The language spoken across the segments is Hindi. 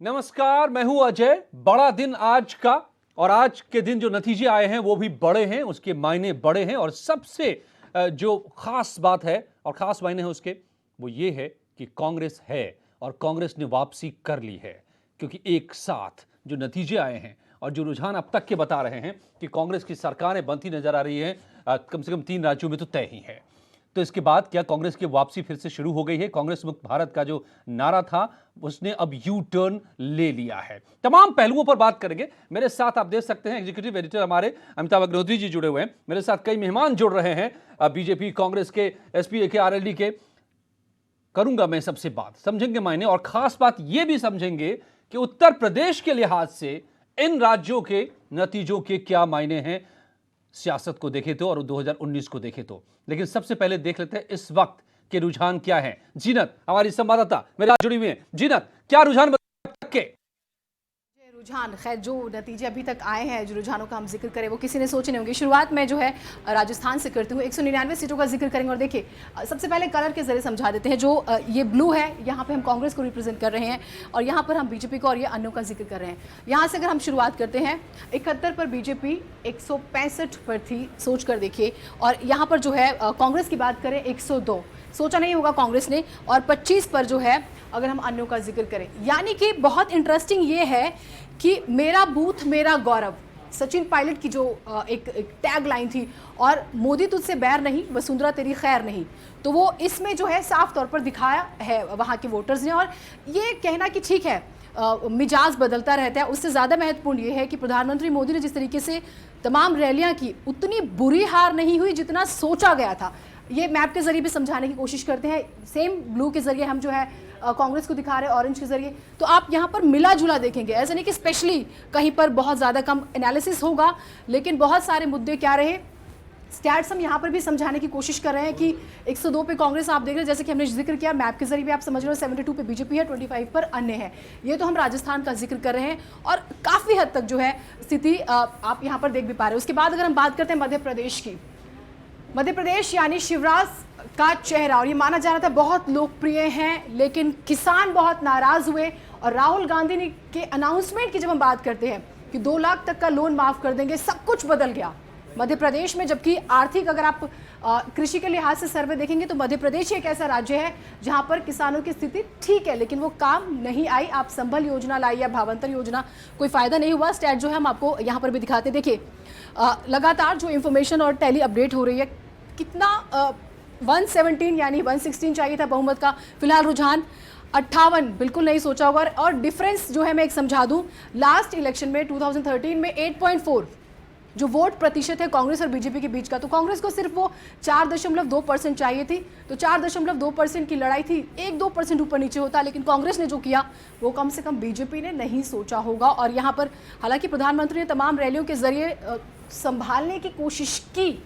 नमस्कार, मैं हूं अजय। बड़ा दिन आज का, और आज के दिन जो नतीजे आए हैं वो भी बड़े हैं, उसके मायने बड़े हैं। और सबसे जो खास बात है और खास मायने हैं उसके, वो ये है कि कांग्रेस है और कांग्रेस ने वापसी कर ली है। क्योंकि एक साथ जो नतीजे आए हैं और जो रुझान अब तक के बता रहे हैं कि कांग्रेस की सरकारें बनती नजर आ रही हैं, कम से कम 3 राज्यों में तो तय ही है। तो इसके बाद क्या कांग्रेस की वापसी फिर से शुरू हो गई है? कांग्रेस मुक्त भारत का जो नारा था उसने अब यू टर्न ले लिया है। तमाम पहलुओं पर बात करेंगे। मेरे साथ आप देख सकते हैं एग्जीक्यूटिव एडिटर हमारे अमिताभ अग्निहोत्री जी जुड़े हुए हैं। मेरे साथ कई मेहमान जुड़ रहे हैं, बीजेपी, कांग्रेस के, एसपी के, आरएलडी के। करूंगा मैं सबसे बात, समझेंगे मायने, और खास बात यह भी समझेंगे कि उत्तर प्रदेश के लिहाज से इन राज्यों के नतीजों के क्या मायने हैं, सियासत को देखे तो और 2019 को देखे तो। लेकिन सबसे पहले देख लेते हैं इस वक्त के रुझान क्या है। जीनत हमारी संवाददाता मेरे साथ जुड़ी हुई है। जीनत, क्या रुझान के? रुझान, खैर जो नतीजे अभी तक आए हैं, जो रुझानों का हम जिक्र करें वो किसी ने सोचे नहीं होंगे। शुरुआत में जो है राजस्थान से करती हूँ। 199 सीटों का जिक्र करेंगे। और देखिए, सबसे पहले कलर के जरिए समझा देते हैं। जो ये ब्लू है, यहाँ पे हम कांग्रेस को रिप्रेजेंट कर रहे हैं और यहाँ पर हम बीजेपी को और ये अन्यों का जिक्र कर रहे हैं। यहाँ से अगर हम शुरुआत करते हैं, 71 पर बीजेपी, 165 पर थी, सोच कर देखिए। और यहाँ पर जो है कांग्रेस की बात करें, 102, सोचा नहीं होगा कांग्रेस ने। और 25 पर जो है अगर हम अन्यों का जिक्र करें, यानी कि बहुत इंटरेस्टिंग ये है कि मेरा बूथ मेरा गौरव, सचिन पायलट की जो एक टैग लाइन थी, और मोदी तुझसे बैर नहीं, वसुंधरा तेरी खैर नहीं, तो वो इसमें जो है साफ तौर पर दिखाया है वहाँ के वोटर्स ने। और ये कहना कि ठीक है मिजाज बदलता रहता है, उससे ज़्यादा महत्वपूर्ण ये है कि प्रधानमंत्री मोदी ने जिस तरीके से तमाम रैलियाँ की, उतनी बुरी हार नहीं हुई जितना सोचा गया था। ये मैप के जरिए भी समझाने की कोशिश करते हैं। सेम ब्लू के जरिए हम जो है कांग्रेस को दिखा रहे हैं, ऑरेंज के जरिए। तो आप यहाँ पर मिला जुला देखेंगे, ऐसा नहीं कि स्पेशली कहीं पर बहुत ज़्यादा कम एनालिसिस होगा, लेकिन बहुत सारे मुद्दे क्या रहे, स्टैट्स हम यहाँ पर भी समझाने की कोशिश कर रहे हैं कि 102 पे कांग्रेस आप देख रहे हैं, जैसे कि हमने जिक्र किया, मैप के जरिए भी आप समझ रहे हो। 72 पे बीजेपी है, 25 पर अन्य है। ये तो हम राजस्थान का जिक्र कर रहे हैं और काफ़ी हद तक जो है स्थिति आप यहाँ पर देख भी पा रहे हो। उसके बाद अगर हम बात करते हैं मध्य प्रदेश की, मध्य प्रदेश यानी शिवराज का चेहरा, और ये माना जा रहा था बहुत लोकप्रिय हैं, लेकिन किसान बहुत नाराज हुए। और राहुल गांधी ने के अनाउंसमेंट की जब हम बात करते हैं कि 2 लाख तक का लोन माफ कर देंगे, सब कुछ बदल गया मध्य प्रदेश में। जबकि आर्थिक, अगर आप कृषि के लिहाज से सर्वे देखेंगे तो मध्य प्रदेश एक ऐसा राज्य है जहां पर किसानों की स्थिति ठीक है, लेकिन वो काम नहीं आई। आप संबल योजना लाई या भावांतर योजना, कोई फायदा नहीं हुआ। स्टैट जो है हम आपको यहाँ पर भी दिखाते। देखिए लगातार जो इन्फॉर्मेशन और टेली अपडेट हो रही है, कितना 117 यानी 116 चाहिए था बहुमत का, फिलहाल रुझान 58, बिल्कुल नहीं सोचा होगा। और डिफरेंस जो है मैं एक समझा दूं, लास्ट इलेक्शन में 2013 में 8.4 जो वोट प्रतिशत है कांग्रेस और बीजेपी के बीच का, तो कांग्रेस को सिर्फ वो 4.2% चाहिए थी। तो 4.2% की लड़ाई थी, 1-2% ऊपर नीचे होता, लेकिन कांग्रेस ने जो किया वो कम से कम बीजेपी ने नहीं सोचा होगा। और यहाँ पर हालांकि प्रधानमंत्री ने तमाम रैलियों के जरिए संभालने की कोशिश की,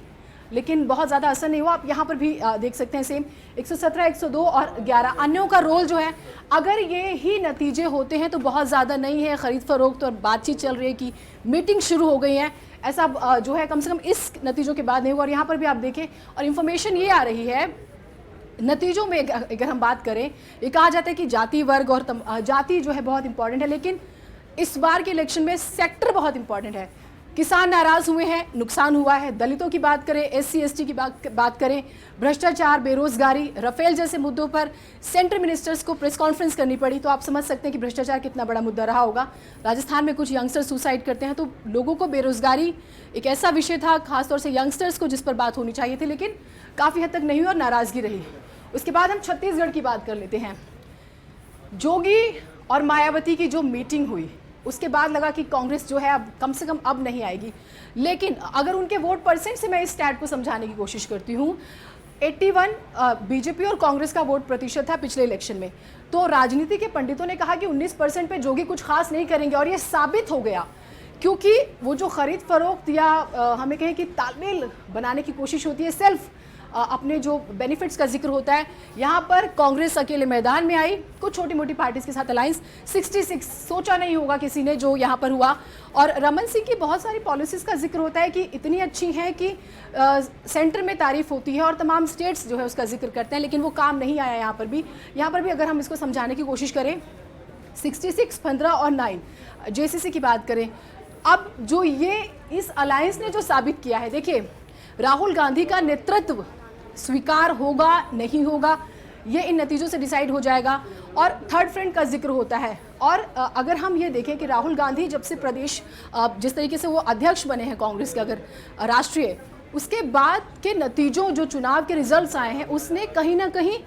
लेकिन बहुत ज़्यादा असर नहीं हुआ। आप यहाँ पर भी देख सकते हैं सेम 117, 102 और 11 अन्यों का रोल जो है। अगर ये ही नतीजे होते हैं तो बहुत ज़्यादा नहीं है, खरीद फरोख्त और बातचीत चल रही है कि मीटिंग शुरू हो गई है, ऐसा जो है कम से कम इस नतीजों के बाद नहीं हुआ। और यहाँ पर भी आप देखें, और इन्फॉर्मेशन ये आ रही है नतीजों में, अगर हम बात करें, ये कहा जाता है कि जाति, वर्ग और जाति जो है बहुत इंपॉर्टेंट है, लेकिन इस बार के इलेक्शन में सेक्टर बहुत इंपॉर्टेंट है। किसान नाराज हुए हैं, नुकसान हुआ है। दलितों की बात करें, SC ST की बात करें, भ्रष्टाचार, बेरोजगारी, राफेल जैसे मुद्दों पर सेंट्रल मिनिस्टर्स को प्रेस कॉन्फ्रेंस करनी पड़ी। तो आप समझ सकते हैं कि भ्रष्टाचार कितना बड़ा मुद्दा रहा होगा। राजस्थान में कुछ यंगस्टर सुसाइड करते हैं, तो लोगों को बेरोजगारी एक ऐसा विषय था, खासतौर से यंगस्टर्स को, जिस पर बात होनी चाहिए थी, लेकिन काफ़ी हद तक नहीं हुई और नाराजगी रही। उसके बाद हम छत्तीसगढ़ की बात कर लेते हैं। जोगी और मायावती की जो मीटिंग हुई, उसके बाद लगा कि कांग्रेस जो है अब कम से कम अब नहीं आएगी। लेकिन अगर उनके वोट परसेंट से मैं इस स्टैट को समझाने की कोशिश करती हूँ, 81 बीजेपी और कांग्रेस का वोट प्रतिशत था पिछले इलेक्शन में। तो राजनीति के पंडितों ने कहा कि 19% पे जोगी कुछ खास नहीं करेंगे, और ये साबित हो गया, क्योंकि वो जो खरीद फरोख्त या हमें कहें कि तालमेल बनाने की कोशिश होती है, सेल्फ अपने जो बेनिफिट्स का जिक्र होता है, यहाँ पर कांग्रेस अकेले मैदान में आई, कुछ छोटी मोटी पार्टीज के साथ अलायंस। 66 सोचा नहीं होगा किसी ने जो यहाँ पर हुआ। और रमन सिंह की बहुत सारी पॉलिसीज का जिक्र होता है कि इतनी अच्छी हैं कि सेंटर में तारीफ होती है और तमाम स्टेट्स जो है उसका जिक्र करते हैं, लेकिन वो काम नहीं आया यहाँ पर भी। अगर हम इसको समझाने की कोशिश करें, 66, 15 और 9 जेसीसी की बात करें। अब जो ये इस अलायंस ने जो साबित किया है, देखिए राहुल गांधी का नेतृत्व स्वीकार होगा नहीं होगा ये इन नतीजों से डिसाइड हो जाएगा। और थर्ड फ्रंट का जिक्र होता है। और अगर हम ये देखें कि राहुल गांधी जब से प्रदेश जिस तरीके से वो अध्यक्ष बने हैं कांग्रेस के, अगर राष्ट्रीय, उसके बाद के नतीजों जो चुनाव के रिजल्ट्स आए हैं उसने कहीं ना कहीं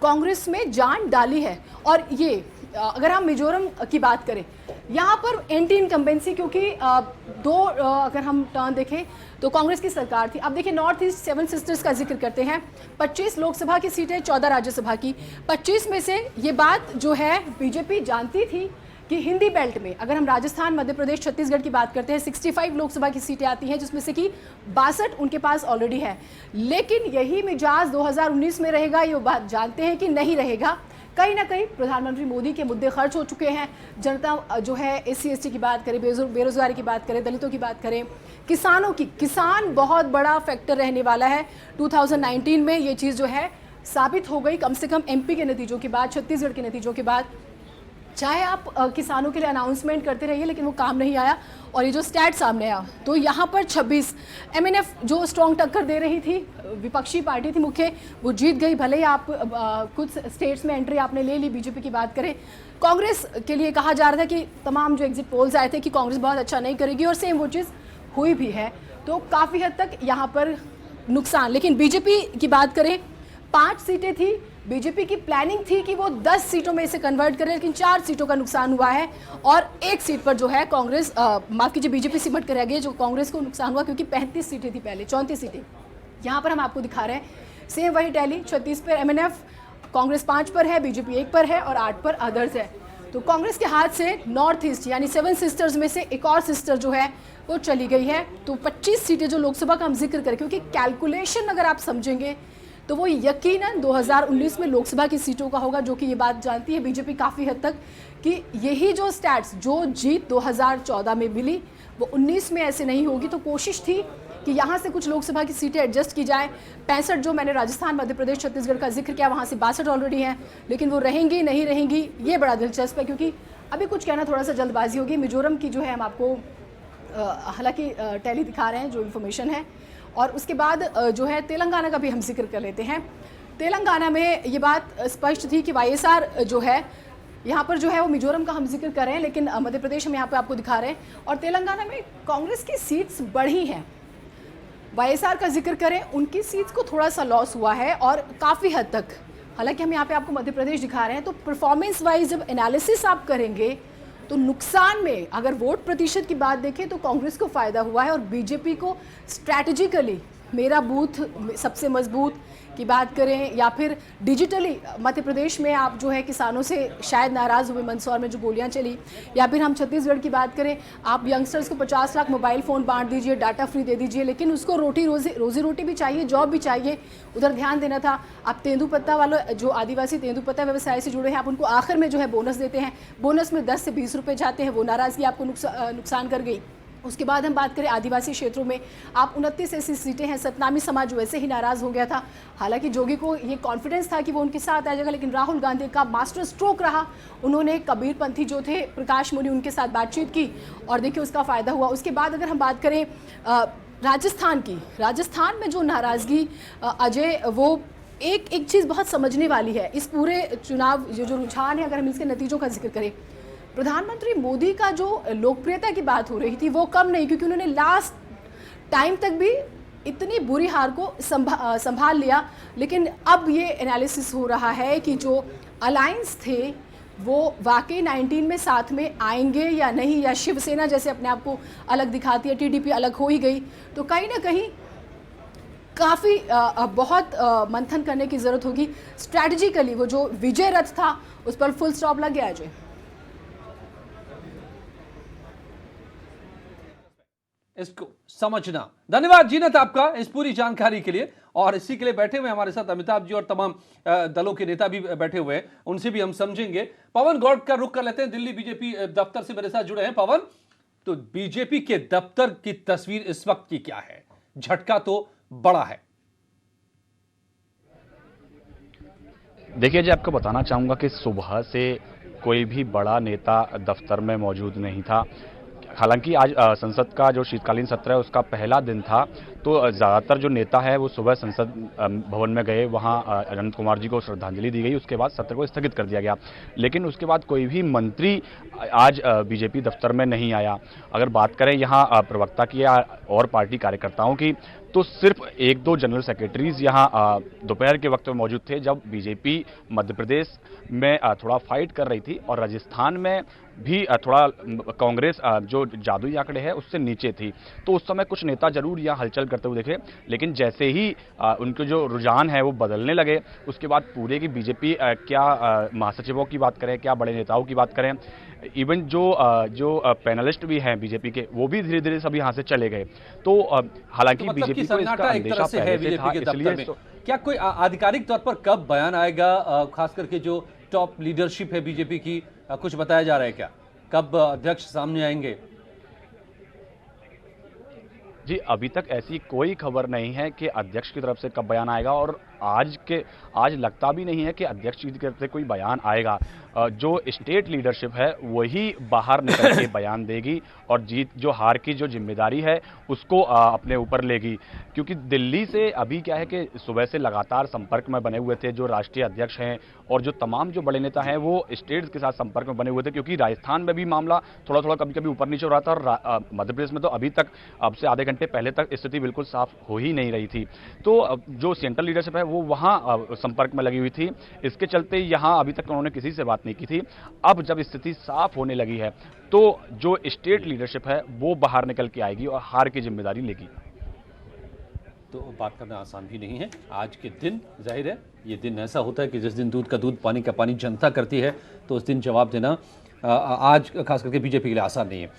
कांग्रेस में जान डाली है। और ये अगर हम मिजोरम की बात करें, यहाँ पर एंटी इनकम्बेंसी, क्योंकि अगर हम टर्न देखें तो कांग्रेस की सरकार थी। अब देखिए नॉर्थ ईस्ट 7 सिस्टर्स का जिक्र करते हैं, 25 लोकसभा की सीटें, 14 राज्यसभा की। 25 में से ये बात जो है बीजेपी जानती थी कि हिंदी बेल्ट में, अगर हम राजस्थान, मध्य प्रदेश, छत्तीसगढ़ की बात करते हैं, 65 लोकसभा की सीटें आती हैं, जिसमें से कि 62 उनके पास ऑलरेडी है। लेकिन यही मिजाज 2019 में रहेगा, ये बात जानते हैं कि नहीं रहेगा। कहीं ना कहीं प्रधानमंत्री मोदी के मुद्दे खर्च हो चुके हैं। जनता जो है SC ST की बात करें, बेरोजगारी की बात करें, दलितों की बात करें, किसानों की, किसान बहुत बड़ा फैक्टर रहने वाला है 2019 में। ये चीज़ जो है साबित हो गई, कम से कम MP के नतीजों के बाद, छत्तीसगढ़ के नतीजों के बाद। चाहे आप किसानों के लिए अनाउंसमेंट करते रहिए, लेकिन वो काम नहीं आया। और ये जो स्टैट सामने आया, तो यहाँ पर 26 MNF जो स्ट्रॉन्ग टक्कर दे रही थी, विपक्षी पार्टी थी मुख्य, वो जीत गई। भले ही आप कुछ स्टेट्स में एंट्री आपने ले ली। बीजेपी की बात करें, कांग्रेस के लिए कहा जा रहा था कि तमाम जो एग्जिट पोल्स आए थे कि कांग्रेस बहुत अच्छा नहीं करेगी, और सेम वो चीज़ हुई भी है। तो काफ़ी हद तक यहाँ पर नुकसान। लेकिन बीजेपी की बात करें, 5 सीटें थी, बीजेपी की प्लानिंग थी कि वो 10 सीटों में इसे कन्वर्ट करें, लेकिन 4 सीटों का नुकसान हुआ है। और 1 सीट पर जो है कांग्रेस, माफ कीजिए, बीजेपी सिमट कर रह गई, जो कांग्रेस को नुकसान हुआ, क्योंकि 35 सीटें थी पहले, 34 सीटें यहाँ पर हम आपको दिखा रहे हैं। सेम वही टैली, 36 पर MNF, कांग्रेस 5 पर है, बीजेपी 1 पर है और 8 पर अदर्स है। तो कांग्रेस के हाथ से नॉर्थ ईस्ट यानी 7 सिस्टर्स में से एक और सिस्टर जो है वो चली गई है। तो 25 सीटें जो लोकसभा का हम जिक्र करें, क्योंकि कैलकुलेशन अगर आप समझेंगे तो वो यकीनन 2019 में लोकसभा की सीटों का होगा, जो कि ये बात जानती है बीजेपी काफ़ी हद तक कि यही जो स्टैट्स, जो जीत 2014 में मिली, वो 19 में ऐसे नहीं होगी। तो कोशिश थी कि यहाँ से कुछ लोकसभा की सीटें एडजस्ट की जाए। 65 जो मैंने राजस्थान, मध्य प्रदेश, छत्तीसगढ़ का जिक्र किया, वहाँ से 62 ऑलरेडी हैं, लेकिन वो रहेंगी नहीं रहेंगी ये बड़ा दिलचस्प है, क्योंकि अभी कुछ कहना थोड़ा सा जल्दबाजी होगी। मिजोरम की जो है हम आपको हालांकि टैली दिखा रहे हैं जो इन्फॉर्मेशन है। और उसके बाद जो है तेलंगाना का भी हम जिक्र कर लेते हैं। तेलंगाना में ये बात स्पष्ट थी कि YSR जो है यहाँ पर जो है वो मिजोरम का हम जिक्र कर रहे हैं, लेकिन मध्य प्रदेश हम यहाँ पे आपको दिखा रहे हैं। और तेलंगाना में कांग्रेस की सीट्स बढ़ी हैं। YSR का जिक्र करें, उनकी सीट्स को थोड़ा सा लॉस हुआ है और काफ़ी हद तक, हालांकि हम यहाँ पे आपको मध्य प्रदेश दिखा रहे हैं। तो परफॉर्मेंस वाइज जब एनालिसिस आप करेंगे तो नुकसान में अगर वोट प्रतिशत की बात देखें तो कांग्रेस को फ़ायदा हुआ है। और बीजेपी को स्ट्रैटेजिकली, मेरा बूथ सबसे मजबूत की बात करें, या फिर डिजिटली मध्य प्रदेश में आप जो है किसानों से शायद नाराज़ हुए, मंदसौर में जो गोलियां चली, या फिर हम छत्तीसगढ़ की बात करें, आप यंगस्टर्स को 50 लाख मोबाइल फ़ोन बांट दीजिए, डाटा फ्री दे दीजिए, लेकिन उसको रोजी रोटी भी चाहिए, जॉब भी चाहिए, उधर ध्यान देना था। आप तेंदुपत्ता वालों, जो आदिवासी तेंदुपत्ता व्यवसाय से जुड़े हैं, आप उनको आखिर में जो है बोनस देते हैं, बोनस में 10 से 20 रुपये जाते हैं, वो नाराज़गी आपको नुकसान कर गई। उसके बाद हम बात करें आदिवासी क्षेत्रों में, आप 29 ऐसी सीटें हैं, सतनामी समाज वैसे ही नाराज़ हो गया था। हालांकि जोगी को ये कॉन्फिडेंस था कि वो उनके साथ आ जाएगा, लेकिन राहुल गांधी का मास्टर स्ट्रोक रहा। उन्होंने कबीरपंथी जो थे, प्रकाश मुनि, उनके साथ बातचीत की और देखिए उसका फ़ायदा हुआ। उसके बाद अगर हम बात करें राजस्थान की, राजस्थान में जो नाराज़गी अजय, वो एक चीज़ बहुत समझने वाली है। इस पूरे चुनाव जो रुझान है, अगर हम इसके नतीजों का जिक्र करें, प्रधानमंत्री मोदी का जो लोकप्रियता की बात हो रही थी वो कम नहीं, क्योंकि उन्होंने लास्ट टाइम तक भी इतनी बुरी हार को संभाल लिया। लेकिन अब ये एनालिसिस हो रहा है कि जो अलायंस थे वो वाकई 19 में साथ में आएंगे या नहीं, या शिवसेना जैसे अपने आप को अलग दिखाती है, TDP अलग हो ही गई, तो कहीं ना कहीं काफ़ी बहुत मंथन करने की ज़रूरत होगी। स्ट्रैटेजिकली वो जो विजय रथ था उस पर फुल स्टॉप लग गया अजय। इसको समझना। धन्यवाद जीनत आपका इस पूरी जानकारी के लिए। और इसी के लिए बैठे हुए हमारे साथ अमिताभ जी और तमाम दलों के नेता भी बैठे हुए हैं, उनसे भी हम समझेंगे। पवन गौड़ का रुख कर लेते हैं, दिल्ली बीजेपी दफ्तर से मेरे साथ जुड़े हैं। पवन, तो बीजेपी के दफ्तर की तस्वीर इस वक्त की क्या है? झटका तो बड़ा है। देखिए जी, आपको बताना चाहूंगा कि सुबह से कोई भी बड़ा नेता दफ्तर में मौजूद नहीं था। हालांकि आज संसद का जो शीतकालीन सत्र है उसका पहला दिन था, तो ज़्यादातर जो नेता है वो सुबह संसद भवन में गए, वहां अनंत कुमार जी को श्रद्धांजलि दी गई, उसके बाद सत्र को स्थगित कर दिया गया। लेकिन उसके बाद कोई भी मंत्री आज बीजेपी दफ्तर में नहीं आया। अगर बात करें यहाँ प्रवक्ता की या और पार्टी कार्यकर्ताओं की, तो सिर्फ एक दो जनरल सेक्रेटरीज यहाँ दोपहर के वक्त में मौजूद थे, जब बीजेपी मध्य प्रदेश में थोड़ा फाइट कर रही थी और राजस्थान में भी थोड़ा कांग्रेस जो जादुई आंकड़े है उससे नीचे थी। तो उस समय कुछ नेता जरूर यहाँ हलचल करते हुए दिखे, लेकिन जैसे ही उनके जो रुझान है वो बदलने लगे, उसके बाद पूरे की बीजेपी क्या महासचिवों की बात करें, क्या बड़े नेताओं की बात करें, इवन जो पैनलिस्ट भी हैं बीजेपी के, वो भी धीरे धीरे सब यहाँ से चले गए। तो हालांकि तो मतलब बीजेपी कि को इसका सन्नाटा एक तरह अंदेशा से है पहले से बीजेपी था, के दफ्तर इसलिए में। क्या कोई आधिकारिक तौर पर कब बयान आएगा, खास करके जो टॉप लीडरशिप है बीजेपी की, कुछ बताया जा रहा है क्या, कब अध्यक्ष सामने आएंगे? जी, अभी तक ऐसी कोई खबर नहीं है कि अध्यक्ष की तरफ से कब बयान आएगा, और आज लगता भी नहीं है कि अध्यक्ष की तरफ से कोई बयान आएगा। जो स्टेट लीडरशिप है वही बाहर निकल के बयान देगी और जो हार की जो जिम्मेदारी है उसको अपने ऊपर लेगी। क्योंकि दिल्ली से अभी क्या है कि सुबह से लगातार संपर्क में बने हुए थे जो राष्ट्रीय अध्यक्ष हैं, और जो तमाम जो बड़े नेता हैं वो स्टेट्स के साथ संपर्क में बने हुए थे, क्योंकि राजस्थान में भी मामला थोड़ा थोड़ा कभी कभी ऊपर नीचे हो रहा था, और मध्य प्रदेश में तो अभी तक, अब से आधे घंटे पहले तक स्थिति बिल्कुल साफ हो ही नहीं रही थी। तो जो सेंट्रल लीडरशिप है वो वहाँ संपर्क में लगी हुई थी। इसके चलते यहाँ अभी तक उन्होंने किसी से बात नहीं की थी। अब जब स्थिति साफ होने लगी है तो जो स्टेट लीडरशिप है वो बाहर निकल के आएगी और हार की जिम्मेदारी लेगी। तो बात करना आसान भी नहीं है। आज के दिन जाहिर है ये दिन ऐसा होता है कि जिस दिन दूध का दूध पानी का पानी जनता करती है, तो उस दिन जवाब देना आज खास करके बीजेपी के लिए आसान नहीं है।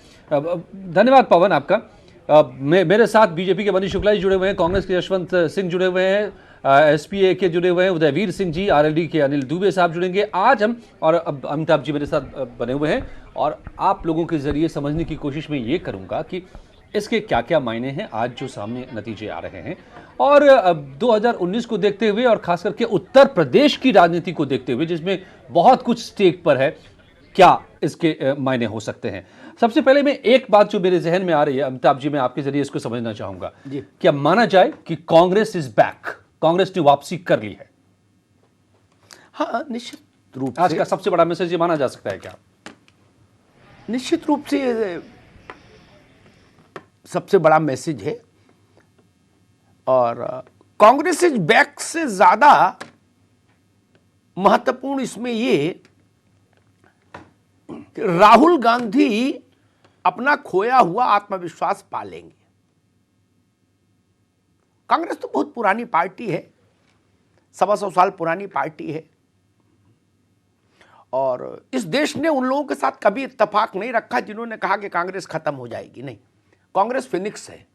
धन्यवाद पवन आपका। मेरे साथ बीजेपी के मनीष शुक्ला जी जुड़े हुए हैं, कांग्रेस के यशवंत सिंह जुड़े हुए हैं, एसपीए के जुड़े हुए हैं उदयवीर सिंह जी, आरएलडी के अनिल दुबे साहब जुड़ेंगे आज हम, और अब अमिताभ जी मेरे साथ बने हुए हैं, और आप लोगों के जरिए समझने की कोशिश में ये करूंगा कि इसके क्या क्या मायने हैं आज जो सामने नतीजे आ रहे हैं, और 2019 को देखते हुए और खास करके उत्तर प्रदेश की राजनीति को देखते हुए जिसमें बहुत कुछ स्टेक पर है, क्या इसके मायने हो सकते हैं। सबसे पहले मैं एक बात जो मेरे जहन में आ रही है अमिताभ जी, मैं आपके जरिए इसको समझना चाहूंगा, क्या माना जाए कि कांग्रेस इज बैक, कांग्रेस ने वापसी कर ली है? हाँ, निश्चित रूप आज से का सबसे बड़ा मैसेज ये माना जा सकता है क्या? निश्चित रूप से सबसे बड़ा मैसेज है, और कांग्रेस इज बैक से ज्यादा महत्वपूर्ण इसमें ये कि राहुल गांधी अपना खोया हुआ आत्मविश्वास पा लेंगे। कांग्रेस तो बहुत पुरानी पार्टी है, 125 साल पुरानी पार्टी है, और इस देश ने उन लोगों के साथ कभी इत्तेफाक नहीं रखा जिन्होंने कहा कि कांग्रेस खत्म हो जाएगी। नहीं, कांग्रेस फिनिक्स है।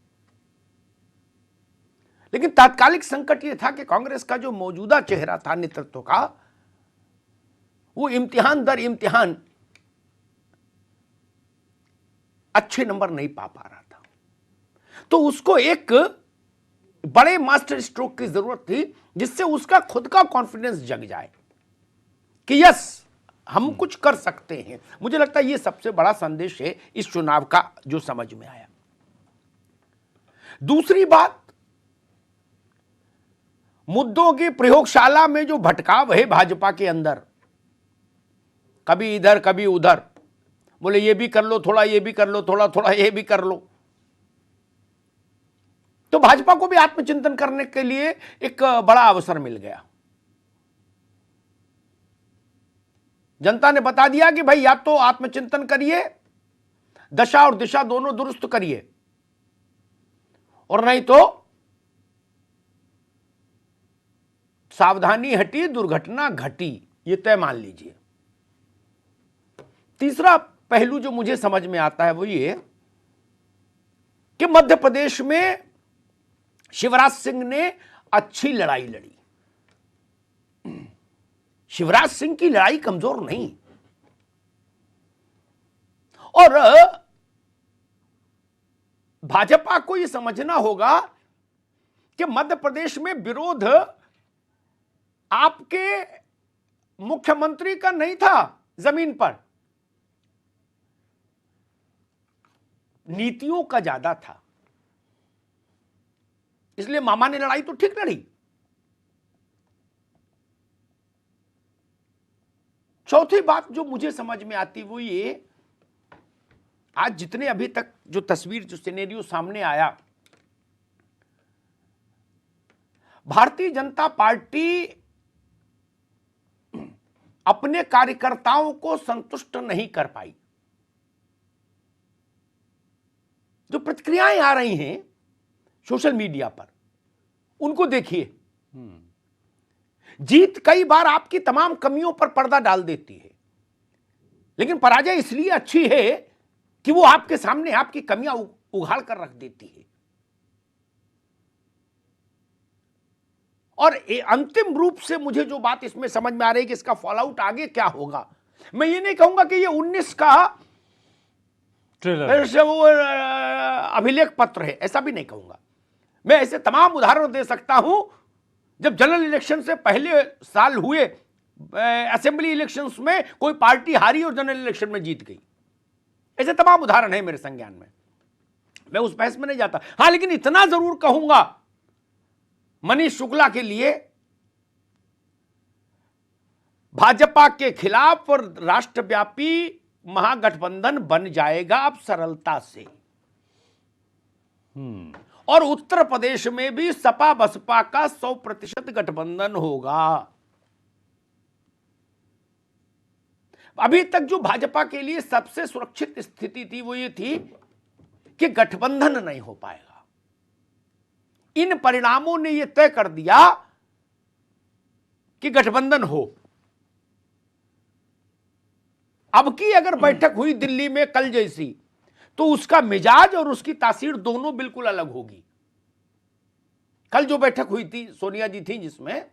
लेकिन तात्कालिक संकट यह था कि कांग्रेस का जो मौजूदा चेहरा था नेतृत्व का, वो इम्तिहान दर इम्तिहान अच्छे नंबर नहीं पा रहा था। तो उसको एक बड़े मास्टर स्ट्रोक की जरूरत थी जिससे उसका खुद का कॉन्फिडेंस जग जाए कि यस, हम कुछ कर सकते हैं। मुझे लगता है ये सबसे बड़ा संदेश है इस चुनाव का जो समझ में आया। दूसरी बात, मुद्दों की प्रयोगशाला में जो भटकाव है भाजपा के अंदर, कभी इधर कभी उधर, बोले ये भी कर लो, थोड़ा ये भी कर लो, थोड़ा थोड़ा ये भी कर लो, तो भाजपा को भी आत्मचिंतन करने के लिए एक बड़ा अवसर मिल गया। जनता ने बता दिया कि भाई या तो आत्मचिंतन करिए, दशा और दिशा दोनों दुरुस्त करिए, और नहीं तो सावधानी हटी दुर्घटना घटी, ये तय मान लीजिए। तीसरा पहलू जो मुझे समझ में आता है वो ये कि मध्य प्रदेश में शिवराज सिंह ने अच्छी लड़ाई लड़ी। शिवराज सिंह की लड़ाई कमजोर नहीं, और भाजपा को यह समझना होगा कि मध्य प्रदेश में विरोध आपके मुख्यमंत्री का नहीं था, जमीन पर नीतियों का ज्यादा था, इसलिए मामा ने लड़ाई तो ठीक लड़ी। चौथी बात जो मुझे समझ में आती वो ये, आज जितने अभी तक जो तस्वीर जो सिनेरियो सामने आया, भारतीय जनता पार्टी अपने कार्यकर्ताओं को संतुष्ट नहीं कर पाई। जो प्रतिक्रियाएं आ रही हैं सोशल मीडिया पर, उनको देखिए। जीत कई बार आपकी तमाम कमियों पर पर्दा डाल देती है, लेकिन पराजय इसलिए अच्छी है कि वो आपके सामने आपकी कमियां उघाड़ कर रख देती है। और अंतिम रूप से मुझे जो बात इसमें समझ में आ रही है कि इसका फॉलोआउट आगे क्या होगा, मैं ये नहीं कहूंगा कि ये 19 का ट्रेलर वो अभिलेख पत्र है, ऐसा भी नहीं कहूंगा। मैं ऐसे तमाम उदाहरण दे सकता हूं, जब जनरल इलेक्शन से पहले साल हुए असेंबली इलेक्शंस में कोई पार्टी हारी और जनरल इलेक्शन में जीत गई। ऐसे तमाम उदाहरण है मेरे संज्ञान में, मैं उस बहस में नहीं जाता। हां, लेकिन इतना जरूर कहूंगा, मनीष शुक्ला के लिए भाजपा के खिलाफ और राष्ट्रव्यापी महागठबंधन बन जाएगा अब सरलता से। और उत्तर प्रदेश में भी सपा बसपा का 100% गठबंधन होगा। अभी तक जो भाजपा के लिए सबसे सुरक्षित स्थिति थी वो ये थी कि गठबंधन नहीं हो पाएगा। इन परिणामों ने यह तय कर दिया कि गठबंधन हो। अब की अगर बैठक हुई दिल्ली में कल जैसी, तो उसका मिजाज और उसकी तासीर दोनों बिल्कुल अलग होगी। कल जो बैठक हुई थी, सोनिया जी थी जिसमें,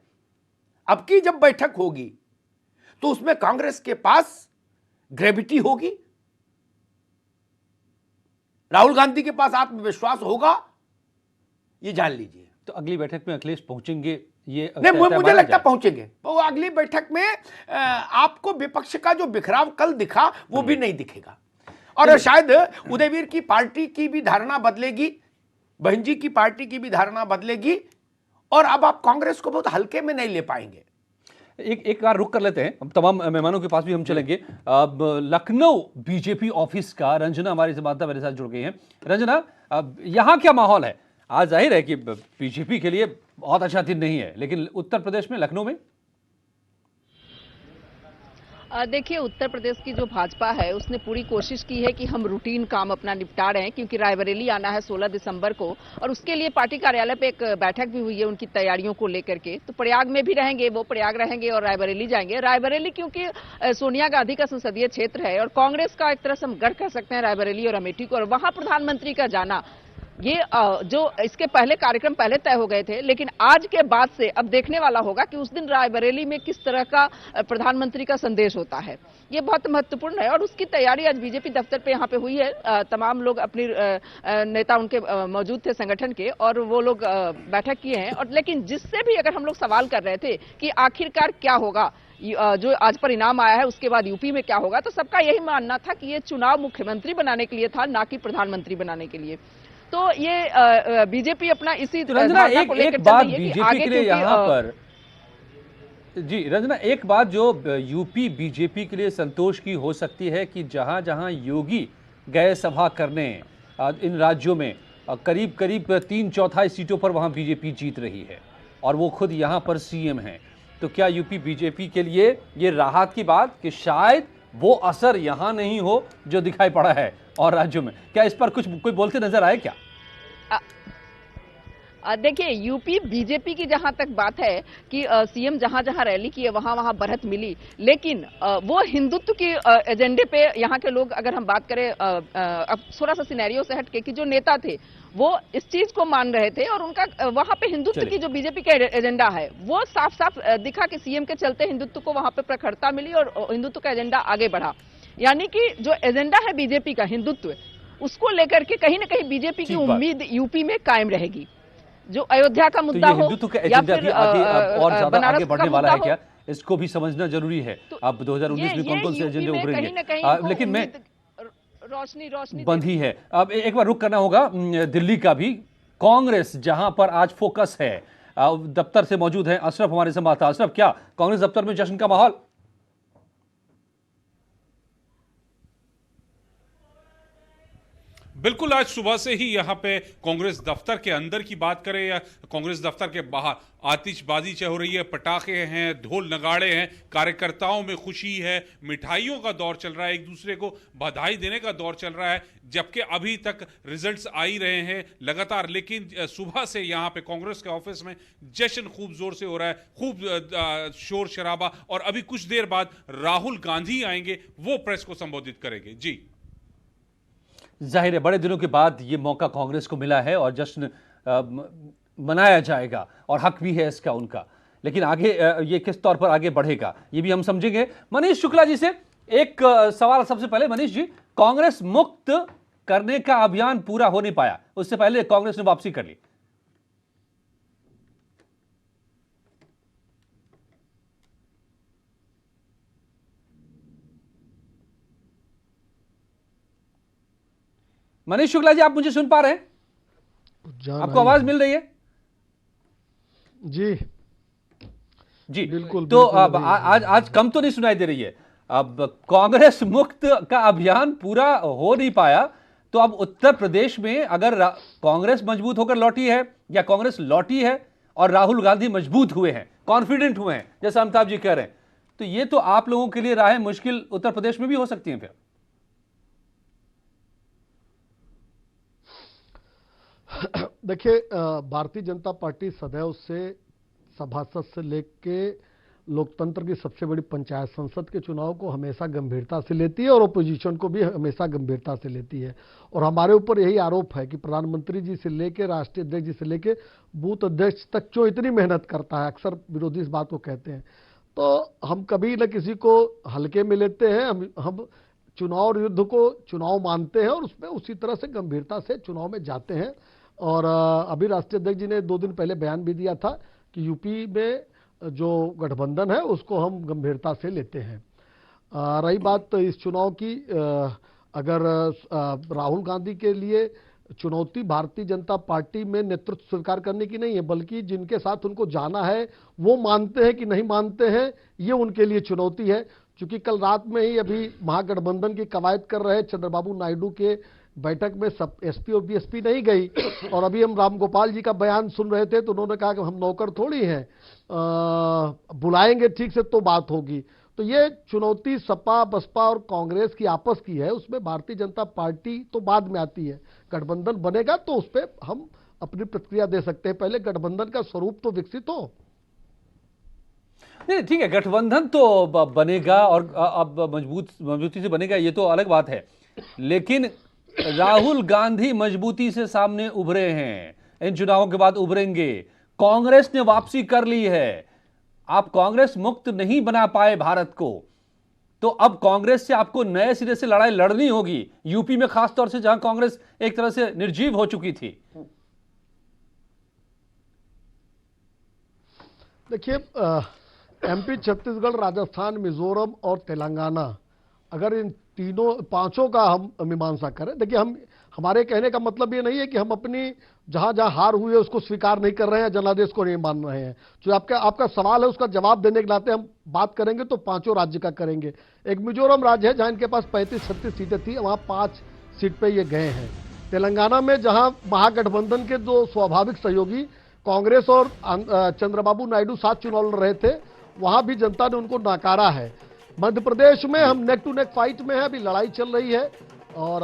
अब की जब बैठक होगी तो उसमें कांग्रेस के पास ग्रेविटी होगी, राहुल गांधी के पास आत्मविश्वास होगा, ये जान लीजिए। तो अगली बैठक में अखिलेश पहुंचेंगे, ये नहीं, मुझे लगता पहुंचेंगे। वो अगली बैठक में आपको विपक्ष का जो बिखराव कल दिखा वो भी नहीं दिखेगा। और शायद उदयवीर की पार्टी की भी धारणा बदलेगी, बहन जी की पार्टी की भी धारणा बदलेगी, और अब आप कांग्रेस को बहुत हल्के में नहीं ले पाएंगे। एक बार रुक कर लेते हैं, अब तमाम मेहमानों के पास भी हम चलेंगे। अब लखनऊ बीजेपी ऑफिस का रंजना हमारी संवाददाता मेरे साथ जुड़ गई हैं। रंजना, अब यहाँ क्या माहौल है? आज जाहिर है कि बीजेपी के लिए बहुत अच्छा दिन नहीं है, लेकिन उत्तर प्रदेश में, लखनऊ में देखिए, उत्तर प्रदेश की जो भाजपा है उसने पूरी कोशिश की है कि हम रूटीन काम अपना निपटा रहे हैं, क्योंकि रायबरेली आना है 16 दिसंबर को, और उसके लिए पार्टी कार्यालय पे एक बैठक भी हुई है उनकी तैयारियों को लेकर के। तो प्रयाग में भी रहेंगे, वो प्रयाग रहेंगे और रायबरेली जाएंगे। रायबरेली क्योंकि सोनिया गांधी का संसदीय क्षेत्र है और कांग्रेस का एक तरह से हम गढ़ कह सकते हैं रायबरेली और अमेठी को, और वहां प्रधानमंत्री का जाना, ये जो इसके पहले कार्यक्रम पहले तय हो गए थे, लेकिन आज के बाद से अब देखने वाला होगा कि उस दिन रायबरेली में किस तरह का प्रधानमंत्री का संदेश होता है। ये बहुत महत्वपूर्ण है और उसकी तैयारी आज बीजेपी दफ्तर पे यहाँ पे हुई है। तमाम लोग अपनी नेता उनके मौजूद थे संगठन के, और वो लोग बैठक किए हैं। और लेकिन जिससे भी अगर हम लोग सवाल कर रहे थे कि आखिरकार क्या होगा, जो आज परिणाम आया है उसके बाद यूपी में क्या होगा, तो सबका यही मानना था कि ये चुनाव मुख्यमंत्री बनाने के लिए था, ना कि प्रधानमंत्री बनाने के लिए। तो ये बीजेपी अपना इसी रंजना, एक बात बीजेपी के लिए यहाँ पर, जी रंजना, एक बात जो यूपी बीजेपी के लिए संतोष की हो सकती है कि जहां जहां योगी गए सभा करने इन राज्यों में, करीब करीब 3/4 सीटों पर वहां बीजेपी जीत रही है और वो खुद यहां पर सीएम हैं। तो क्या यूपी बीजेपी के लिए ये राहत की बात कि शायद वो असर यहां नहीं हो जो दिखाई पड़ा है और राज्यों में? क्या इस पर कुछ कोई बोलते नजर आए क्या? देखिए, यूपी बीजेपी की जहां तक बात है कि सीएम जहां जहां रैली की है वहां वहां बढ़त मिली, लेकिन वो हिंदुत्व की एजेंडे पे यहाँ के लोग, अगर हम बात करें अब थोड़ा सा सिनेरियो से हटके, कि जो नेता थे वो इस चीज को मान रहे थे और उनका वहां पे हिंदुत्व की जो बीजेपी का एजेंडा है वो साफ साफ दिखा कि सीएम के चलते हिंदुत्व को वहां पे प्रखरता मिली और हिंदुत्व का एजेंडा आगे बढ़ा। यानी कि जो एजेंडा है बीजेपी का, हिंदुत्व, उसको लेकर के कहीं ना कहीं बीजेपी की उम्मीद यूपी में कायम रहेगी। जो अयोध्या का मुद्दा हो हिंदुत्व का एजेंडा भी आगे और ज्यादा आगे बढ़ने वाला है क्या? इसको भी समझना जरूरी है। अब 2019 में कौन कौन से एजेंडे उभरेंगे, लेकिन मैं रोशनी बंधी है। अब एक बार रुक करना होगा दिल्ली का भी। कांग्रेस जहां पर आज फोकस है, दफ्तर से मौजूद है अशरफ हमारे संवाददाता। अशरफ, क्या कांग्रेस दफ्तर में जश्न का माहौल? बिल्कुल, आज सुबह से ही यहाँ पे कांग्रेस दफ्तर के अंदर की बात करें या कांग्रेस दफ्तर के बाहर आतिशबाजी हो रही है, पटाखे हैं, ढोल नगाड़े हैं, कार्यकर्ताओं में खुशी है, मिठाइयों का दौर चल रहा है, एक दूसरे को बधाई देने का दौर चल रहा है, जबकि अभी तक रिजल्ट्स आ ही रहे हैं लगातार। लेकिन सुबह से यहाँ पे कांग्रेस के ऑफिस में जश्न खूब जोर से हो रहा है, खूब शोर शराबा, और अभी कुछ देर बाद राहुल गांधी आएंगे, वो प्रेस को संबोधित करेंगे। जी, जाहिर है बड़े दिनों के बाद ये मौका कांग्रेस को मिला है और जश्न मनाया जाएगा और हक भी है इसका उनका। लेकिन आगे ये किस तौर पर आगे बढ़ेगा ये भी हम समझेंगे। मनीष शुक्ला जी से एक सवाल सबसे पहले। मनीष जी, कांग्रेस मुक्त करने का अभियान पूरा हो नहीं पाया, उससे पहले कांग्रेस ने वापसी कर ली। मनीष शुक्ला जी, आप मुझे सुन पा रहे हैं? आपको आवाज मिल रही है? जी जी बिल्कुल। तो अब आज कम तो नहीं सुनाई दे रही है। अब कांग्रेस मुक्त का अभियान पूरा हो नहीं पाया, तो अब उत्तर प्रदेश में अगर कांग्रेस मजबूत होकर लौटी है या कांग्रेस लौटी है और राहुल गांधी मजबूत हुए हैं, कॉन्फिडेंट हुए हैं, जैसा अमिताभ जी कह रहे हैं, तो ये तो आप लोगों के लिए राहें मुश्किल उत्तर प्रदेश में भी हो सकती हैं फिर। देखिए, भारतीय जनता पार्टी सदैव से सभासद से लेके लोकतंत्र की सबसे बड़ी पंचायत संसद के चुनाव को हमेशा गंभीरता से लेती है और ओपोजिशन को भी हमेशा गंभीरता से लेती है। और हमारे ऊपर यही आरोप है कि प्रधानमंत्री जी से लेके राष्ट्रीय अध्यक्ष जी से लेके बूथ अध्यक्ष तक जो इतनी मेहनत करता है, अक्सर विरोधी इस बात को कहते हैं, तो हम कभी न किसी को हल्के में लेते हैं। हम चुनाव और युद्ध को चुनाव मानते हैं और उसमें उसी तरह से गंभीरता से चुनाव में जाते हैं। और अभी राष्ट्रीय अध्यक्ष जी ने 2 दिन पहले बयान भी दिया था कि यूपी में जो गठबंधन है उसको हम गंभीरता से लेते हैं। रही बात इस चुनाव की, अगर राहुल गांधी के लिए चुनौती भारतीय जनता पार्टी में नेतृत्व स्वीकार करने की नहीं है, बल्कि जिनके साथ उनको जाना है वो मानते हैं कि नहीं मानते हैं, ये उनके लिए चुनौती है। क्योंकि कल रात में ही अभी महागठबंधन की कवायद कर रहे चंद्रबाबू नायडू के बैठक में सब एसपी और बीएसपी नहीं गई, और अभी हम रामगोपाल जी का बयान सुन रहे थे तो उन्होंने कहा कि हम नौकर थोड़ी हैं, बुलाएंगे ठीक से तो बात होगी। तो ये चुनौती सपा बसपा और कांग्रेस की आपस की है, उसमें भारतीय जनता पार्टी तो बाद में आती है। गठबंधन बनेगा तो उस पर हम अपनी प्रतिक्रिया दे सकते हैं, पहले गठबंधन का स्वरूप तो विकसित हो। नहीं ठीक है, गठबंधन तो बनेगा और अब मजबूती से बनेगा, ये तो अलग बात है। लेकिन राहुल गांधी मजबूती से सामने उभरे हैं, इन चुनावों के बाद उभरेंगे। कांग्रेस ने वापसी कर ली है, आप कांग्रेस मुक्त नहीं बना पाए भारत को, तो अब कांग्रेस से आपको नए सिरे से लड़ाई लड़नी होगी, यूपी में खासतौर से जहां कांग्रेस एक तरह से निर्जीव हो चुकी थी। देखिए, एमपी, छत्तीसगढ़, राजस्थान, मिजोरम और तेलंगाना, अगर इन पांचों का हम मीमांसा करें, देखिए हमारे कहने का मतलब ये नहीं है कि हम अपनी जहां जहां हार हुई है उसको स्वीकार नहीं कर रहे हैं, जनादेश को नहीं मान रहे हैं। जो आपका सवाल है उसका जवाब देने के नाते हम बात करेंगे तो पांचों राज्य का करेंगे। एक मिजोरम राज्य है जहां इनके पास 35-36 सीटें थी, वहां 5 सीट पे ये गए हैं। तेलंगाना में जहां महागठबंधन के 2 स्वाभाविक सहयोगी कांग्रेस और चंद्रबाबू नायडू साथ चुनाव लड़ रहे थे, वहां भी जनता ने उनको नकारा है। मध्य प्रदेश में हम नेक टू नेक फाइट में है, अभी लड़ाई चल रही है और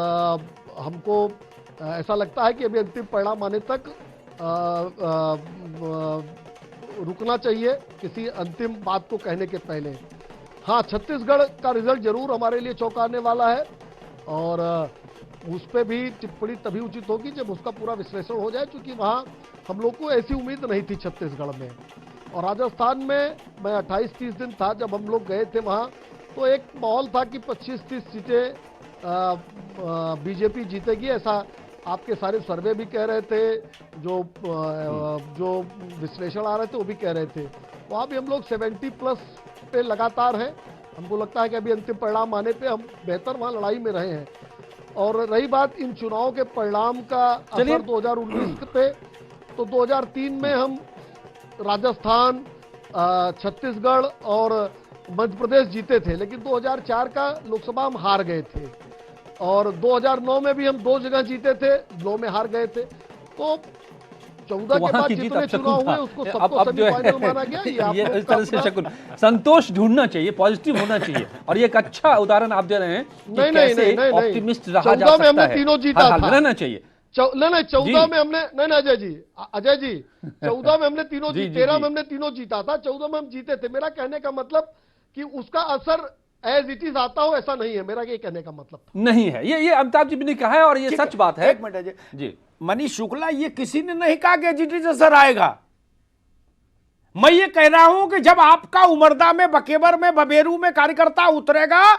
हमको ऐसा लगता है कि अभी अंतिम परिणाम आने तक रुकना चाहिए किसी अंतिम बात को कहने के पहले। हाँ, छत्तीसगढ़ का रिजल्ट जरूर हमारे लिए चौंकाने वाला है और उस पर भी टिप्पणी तभी उचित होगी जब उसका पूरा विश्लेषण हो जाए, क्योंकि वहाँ हम लोग को ऐसी उम्मीद नहीं थी छत्तीसगढ़ में। और राजस्थान में मैं 28-30 दिन था जब हम लोग गए थे वहाँ, तो एक माहौल था कि 25-30 सीटें बीजेपी जीतेगी, ऐसा आपके सारे सर्वे भी कह रहे थे, जो विश्लेषण आ रहे थे वो भी कह रहे थे। वहाँ भी हम लोग 70+ पे लगातार हैं। हमको लगता है कि अभी अंतिम परिणाम आने पे हम बेहतर वहां लड़ाई में रहे हैं। और रही बात इन चुनाव के परिणाम का असर 2019 पे, तो 2003 में हम राजस्थान, छत्तीसगढ़ और मध्य प्रदेश जीते थे, लेकिन 2004 का लोकसभा हम हार गए थे। और 2009 में भी हम 2 जगह जीते थे, 2 में हार गए थे। तो 14 के बाद जितने चुनाव हुए उसको सबको सेमीफाइनल माना गया। ये इस तरह से शकुन संतोष ढूंढना चाहिए, पॉजिटिव होना चाहिए, और ये एक अच्छा उदाहरण आप दे रहे हैं कि कैसे ऑप्टिमिस्ट रहा जा सकता है। हमने तीनों जीता था, रहना चाहिए। नहीं 14 में हमने नहीं अजय जी 14 में हमने तीनों 13 में हमने तीनों जीता था, 14 में हम जीते थे। मेरा कहने का मतलब कि उसका असर एज इट इज आता हो ऐसा नहीं है, मेरा ये कहने का मतलब नहीं है। ये अमिताभ जी ने कहा है और ये सच बात है। एक मिनट अजय जी, मनीष शुक्ला, ये किसी ने नहीं कहा कि एज इट इज असर आएगा। मैं ये कह रहा हूं कि जब आपका उमरदा में, बकेबर में, बबेरू में कार्यकर्ता उतरेगा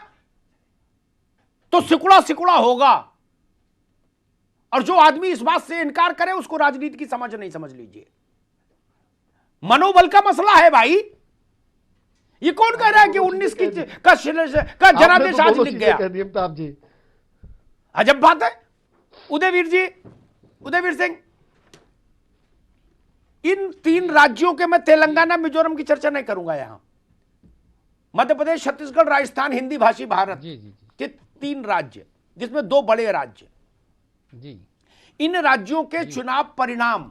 तो सिकुड़ा सिकुड़ा होगा। और जो आदमी इस बात से इनकार करे उसको राजनीति की समझ नहीं, समझ लीजिए। मनोबल का मसला है भाई। ये कौन कह रहा है कि 19 का जनादेश आज लिख गया? अमिताभ जी अजब बात है। उदयवीर सिंह, इन 3 राज्यों के, मैं तेलंगाना मिजोरम की चर्चा नहीं करूंगा यहां, मध्य प्रदेश, छत्तीसगढ़, राजस्थान, हिंदी भाषी भारत के 3 राज्य, जिसमें 2 बड़े राज्य, इन राज्यों के चुनाव परिणाम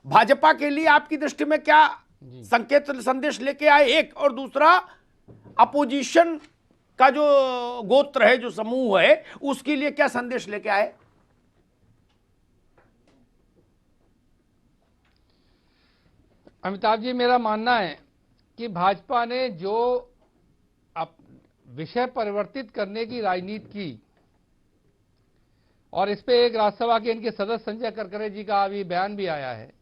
भाजपा के लिए आपकी दृष्टि में क्या संकेत संदेश लेके आए? एक, और दूसरा अपोजिशन का जो गोत्र है, जो समूह है, उसके लिए क्या संदेश लेके आए? अमिताभ जी, मेरा मानना है कि भाजपा ने जो विषय परिवर्तित करने की राजनीति की, और इस पे एक राज्यसभा के इनके सदस्य संजय करकरे जी का अभी बयान भी आया है।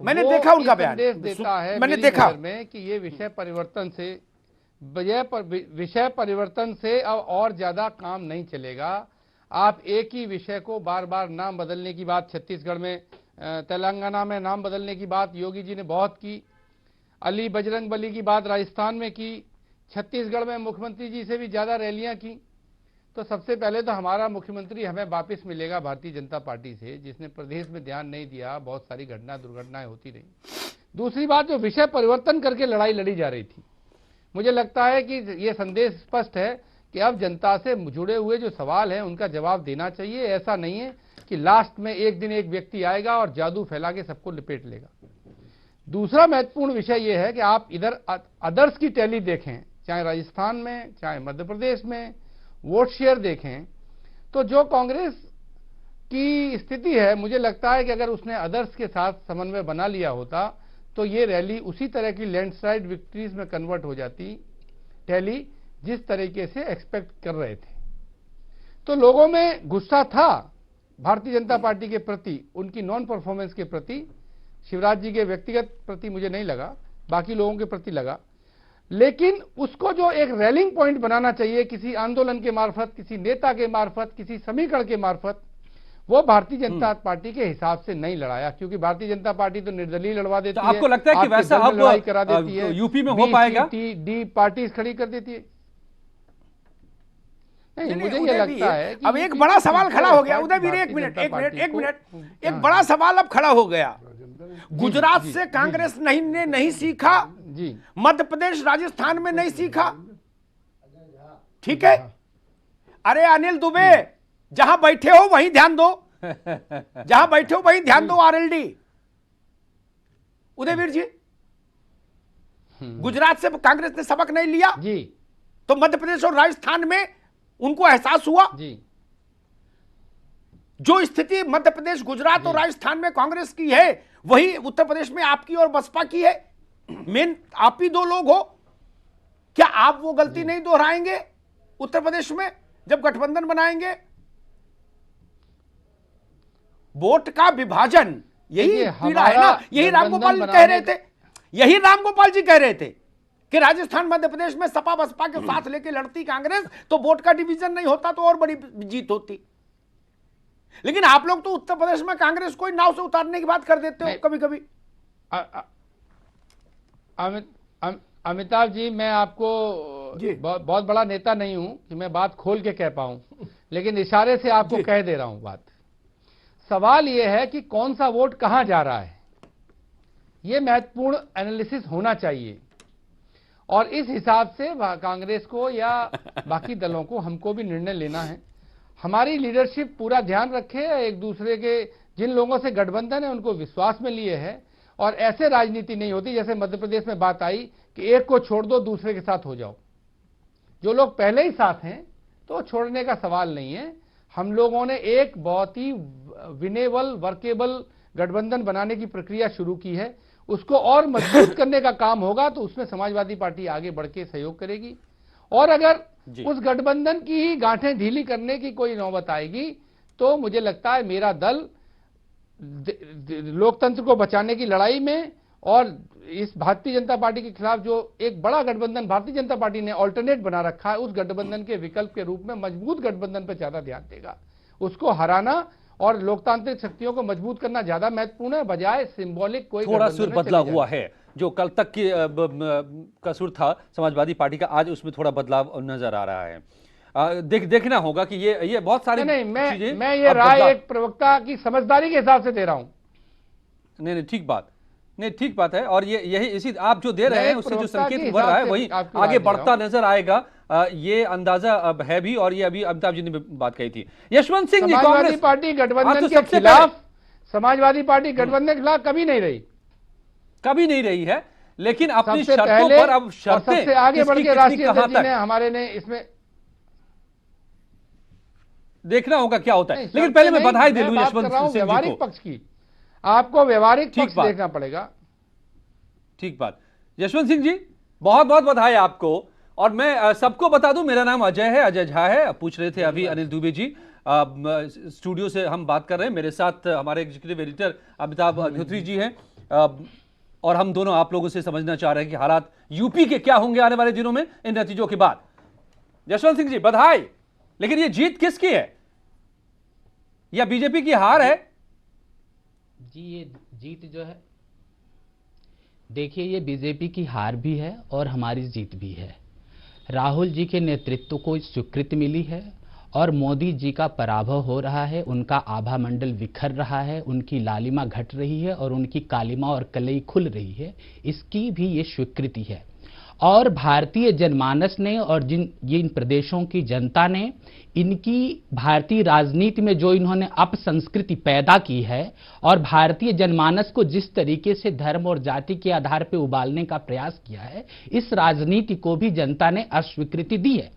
मैंने देखा उनका बयान, संदेश देता है मैंने देखा में कि ये विषय परिवर्तन से अब और ज्यादा काम नहीं चलेगा। आप एक ही विषय को बार बार नाम बदलने की बात, छत्तीसगढ़ में, तेलंगाना में नाम बदलने की बात योगी जी ने बहुत की, अली बजरंग बली की बात राजस्थान में की, छत्तीसगढ़ में मुख्यमंत्री जी से भी ज्यादा रैलियां की। तो सबसे पहले तो हमारा मुख्यमंत्री हमें वापस मिलेगा भारतीय जनता पार्टी से, जिसने प्रदेश में ध्यान नहीं दिया, बहुत सारी दुर्घटनाएं होती रही। दूसरी बात, जो विषय परिवर्तन करके लड़ाई लड़ी जा रही थी, मुझे लगता है कि यह संदेश स्पष्ट है कि अब जनता से जुड़े हुए जो सवाल हैं उनका जवाब देना चाहिए। ऐसा नहीं है कि लास्ट में एक दिन एक व्यक्ति आएगा और जादू फैला के सबको लिपेट लेगा। दूसरा महत्वपूर्ण विषय यह है कि आप इधर अदर्स की टैली देखें, चाहे राजस्थान में, चाहे मध्य प्रदेश में, वोट शेयर देखें, तो जो कांग्रेस की स्थिति है, मुझे लगता है कि अगर उसने अदर्स के साथ समन्वय बना लिया होता तो ये रैली उसी तरह की लैंडस्लाइड विक्ट्रीज में कन्वर्ट हो जाती, टैली जिस तरीके से एक्सपेक्ट कर रहे थे। तो लोगों में गुस्सा था भारतीय जनता पार्टी के प्रति, उनकी नॉन परफॉर्मेंस के प्रति। शिवराज जी के व्यक्तिगत प्रति मुझे नहीं लगा, बाकी लोगों के प्रति लगा। लेकिन उसको जो एक रैलिंग पॉइंट बनाना चाहिए, किसी आंदोलन के मार्फत, किसी नेता के मार्फत, किसी समीकरण के मार्फत, वो भारतीय जनता पार्टी के हिसाब से नहीं लड़ाया, क्योंकि भारतीय जनता पार्टी तो निर्दलीय लड़वा देती है। तो आपको लगता है कि वैसा अब लड़ाई करा देती है, यूपी में हो पाएगा? डी पार्टी खड़ी कर देती है। नहीं, मुझे ये लगता है कि अब एक बड़ा सवाल खड़ा हो गया। उदयवीर, एक मिनट, एक बड़ा सवाल अब खड़ा हो गया। गुजरात से कांग्रेस ने नहीं सीखा जी, मध्य प्रदेश, राजस्थान में नहीं सीखा, ठीक है। अरे अनिल दुबे, जहां बैठे हो वहीं ध्यान दो, जहां बैठे हो वहीं ध्यान दो। आरएलडी, उदयवीर जी, गुजरात से कांग्रेस ने सबक नहीं लिया जी, तो मध्य प्रदेश और राजस्थान में उनको एहसास हुआ जी। जो स्थिति मध्य प्रदेश, गुजरात और राजस्थान में कांग्रेस की है, वही उत्तर प्रदेश में आपकी और बसपा की है। मेन आप ही 2 लोग हो, क्या आप वो गलती नहीं दोहराएंगे उत्तर प्रदेश में जब गठबंधन बनाएंगे? वोट का विभाजन, यही पीड़ा है ना। यही रामगोपाल कह रहे थे, यही रामगोपाल जी कह रहे थे कि राजस्थान, मध्य प्रदेश में सपा बसपा के साथ लेके लड़ती कांग्रेस तो वोट का डिवीजन नहीं होता, तो और बड़ी जीत होती। लेकिन आप लोग तो उत्तर प्रदेश में कांग्रेस को नाव से उतारने की बात कर देते हो कभी कभी। अमिताभ जी, मैं आपको जी। बहुत बड़ा नेता नहीं हूं कि मैं बात खोल के कह पाऊं, लेकिन इशारे से आपको कह दे रहा हूं बात। सवाल यह है कि कौन सा वोट कहां जा रहा है, यह महत्वपूर्ण एनालिसिस होना चाहिए, और इस हिसाब से कांग्रेस को या बाकी दलों को, हमको भी निर्णय लेना है। हमारी लीडरशिप पूरा ध्यान रखे, एक दूसरे के जिन लोगों से गठबंधन है उनको विश्वास में लिए है, और ऐसे राजनीति नहीं होती जैसे मध्य प्रदेश में बात आई कि एक को छोड़ दो दूसरे के साथ हो जाओ। जो लोग पहले ही साथ हैं तो छोड़ने का सवाल नहीं है। हम लोगों ने एक बहुत ही विनेबल, वर्केबल गठबंधन बनाने की प्रक्रिया शुरू की है, उसको और मजबूत करने का काम होगा, तो उसमें समाजवादी पार्टी आगे बढ़ के सहयोग करेगी। और अगर उस गठबंधन की ही गांठें ढीली करने की कोई नौबत आएगी तो मुझे लगता है मेरा दल लोकतंत्र को बचाने की लड़ाई में और इस भारतीय जनता पार्टी के खिलाफ जो एक बड़ा गठबंधन भारतीय जनता पार्टी ने ऑल्टरनेट बना रखा है, उस गठबंधन के विकल्प के रूप में मजबूत गठबंधन पर ज्यादा ध्यान देगा। उसको हराना और लोकतांत्रिक शक्तियों को मजबूत करना ज्यादा महत्वपूर्ण है, बजाय सिंबॉलिक कोई थोड़ा सुर बदला हुआ है। जो कल तक की का सुर था समाजवादी पार्टी का, आज उसमें थोड़ा बदलाव नजर आ रहा है। देखना होगा कि ये बहुत सारी नहीं, मैं ये राय एक प्रवक्ता की समझदारी के हिसाब से दे रहा हूं। नहीं, ठीक बात है। और ये यही इसी आप जो दे रहे हैं उससे जो संकेत उभर रहा है वही आगे बढ़ता नजर आएगा, ये अंदाजा अब है भी। और ये अभी अमिताभ जी ने बात कही थी। यशवंत सिंह जी, समाजवादी पार्टी गठबंधन के खिलाफ, समाजवादी पार्टी गठबंधन के खिलाफ कभी नहीं रही है, लेकिन अपनी शर्तों पर अब शर्तें सबसे आगे बढ़ के राष्ट्रीय अध्यक्ष जी ने हमारे ने इसमें देखना होगा क्या होता है। लेकिन पहले मैं बधाई दे लूं यशवंत सिंह जी को। व्यवहारिक पक्ष की, आपको व्यवहारिक पक्ष देखना पड़ेगा। ठीक बात। यशवंत सिंह जी, बहुत बहुत बधाई आपको। और मैं सबको बता दूं, मेरा नाम अजय है, अजय झा है। पूछ रहे थे अभी अनिल दुबे जी, स्टूडियो से हम बात कर रहे हैं। मेरे साथ हमारे एग्जीक्यूटिव एडिटर अमिताभ अग्निहोत्री जी हैं, और हम दोनों आप लोगों से समझना चाह रहे हैं कि हालात यूपी के क्या होंगे आने वाले दिनों में इन नतीजों के बाद। यशवंत सिंह जी, बधाई। लेकिन ये जीत किसकी है? या बीजेपी की हार है? जी, ये जीत जो है, देखिए, ये बीजेपी की हार भी है और हमारी जीत भी है। राहुल जी के नेतृत्व को स्वीकृति मिली है और मोदी जी का पराभव हो रहा है, उनका आभा मंडल बिखर रहा है, उनकी लालिमा घट रही है और उनकी कालिमा और कलई खुल रही है, इसकी भी ये स्वीकृति है। और भारतीय जनमानस ने और जिन प्रदेशों की जनता ने इनकी भारतीय राजनीति में जो इन्होंने अपसंस्कृति पैदा की है और भारतीय जनमानस को जिस तरीके से धर्म और जाति के आधार पर उबालने का प्रयास किया है, इस राजनीति को भी जनता ने अस्वीकृति दी है।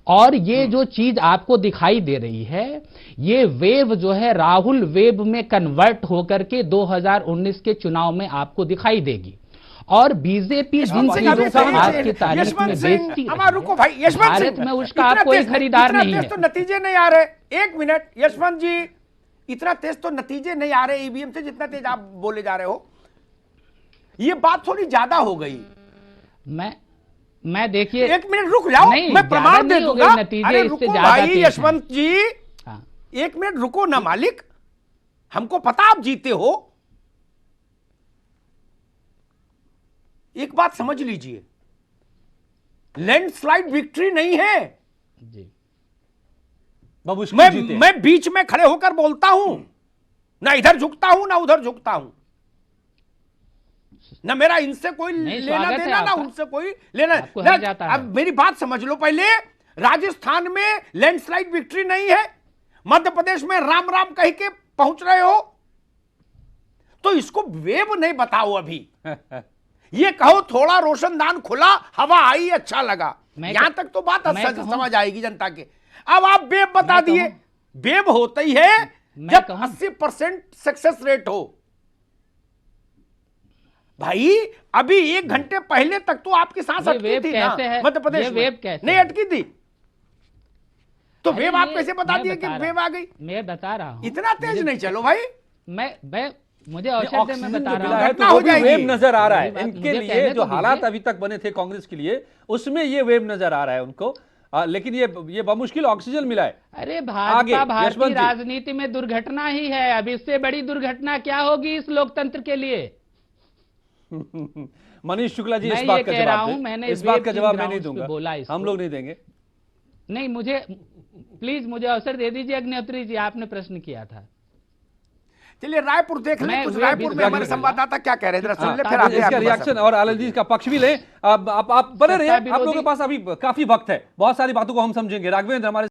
और ये जो चीज आपको दिखाई दे रही है, ये वेव जो है राहुल वेव में कन्वर्ट होकर के 2019 के चुनाव में आपको दिखाई देगी। और बीजेपी जिन चीजों को आज की तारीख में बेचती है, रुको भाई, यशवंत भारत में उसका आप कोई खरीदार नहीं है। तो नतीजे नहीं आ रहे। एक मिनट यशवंत जी, इतना तेज तो नतीजे नहीं आ रहे ईवीएम से जितना तेज आप बोले जा रहे हो। ये बात थोड़ी ज्यादा हो गई। मैं देखिए, एक मिनट रुक जाओ, मैं प्रमाण दे दूंगा। नतीजे रुको भाई यशवंत जी, एक मिनट रुको ना मालिक, हमको पता आप जीते हो। एक बात समझ लीजिए, लैंडस्लाइड विक्ट्री नहीं है जी। मैं बीच में खड़े होकर बोलता हूं, ना इधर झुकता हूं ना उधर झुकता हूं, ना मेरा इनसे कोई लेना देना ना उनसे कोई लेना। अब मेरी बात समझ लो पहले। राजस्थान में लैंडस्लाइड विक्ट्री नहीं है, मध्य प्रदेश में राम राम कह के पहुंच रहे हो, तो इसको वेव नहीं बताओ अभी। ये कहो थोड़ा रोशनदान खुला, हवा आई, अच्छा लगा, यहां तक तो बात समझ आएगी जनता के। अब आप वेव बता दिए। वेव होता ही है जब 80% सक्सेस रेट हो। भाई अभी 1 घंटे पहले तक तो आपकी सांस अटकी थी ना मध्य प्रदेश में, नहीं अटकी थी? तो वेव आप कैसे बता दिए कि वेव आ गई? मैं बता रहा हूं, इतना तेज नहीं चलो भाई। मुझे अवसर दे, मैं बता रहा हूं, तो वेव नजर आ रहा है इनके लिए। जो हालात अभी तक बने थे कांग्रेस के लिए, उसमें ये वेव नजर आ रहा है उनको। लेकिन ये बमुश्किल ऑक्सीजन मिला है। अरे भाजपा भारतीय राजनीति में दुर्घटना ही है। अब इससे बड़ी दुर्घटना क्या होगी इस लोकतंत्र के लिए? मनीष शुक्ला जी, मैं इस ये बात का कह रहा जवाब हूं, दें। मैंने इस बात का वेब जवाब मैं ग्राउंड्स नहीं पे दूंगा, बोला इसको। हम लोग नहीं देंगे। नहीं, मुझे प्लीज मुझे अवसर दे दीजिए अग्निहोत्री जी, आपने प्रश्न किया था। चलिए रायपुर देख लें, मैं कुछ वे रायपुर में बिल्कुल हमारे बोला। संवाददाता क्या कह रहे हैं, जरा सुन हाँ, ले, फिर आगे इसका आपके पास रिएक्शन आते और आनंद जी का पक्ष भी लें। आप बने रहिए, सत्ता आप लोगों के विरोधी- पास अभी काफी वक्त है, बहुत सारी बातों को हम समझेंगे। राघवेंद्र हमारे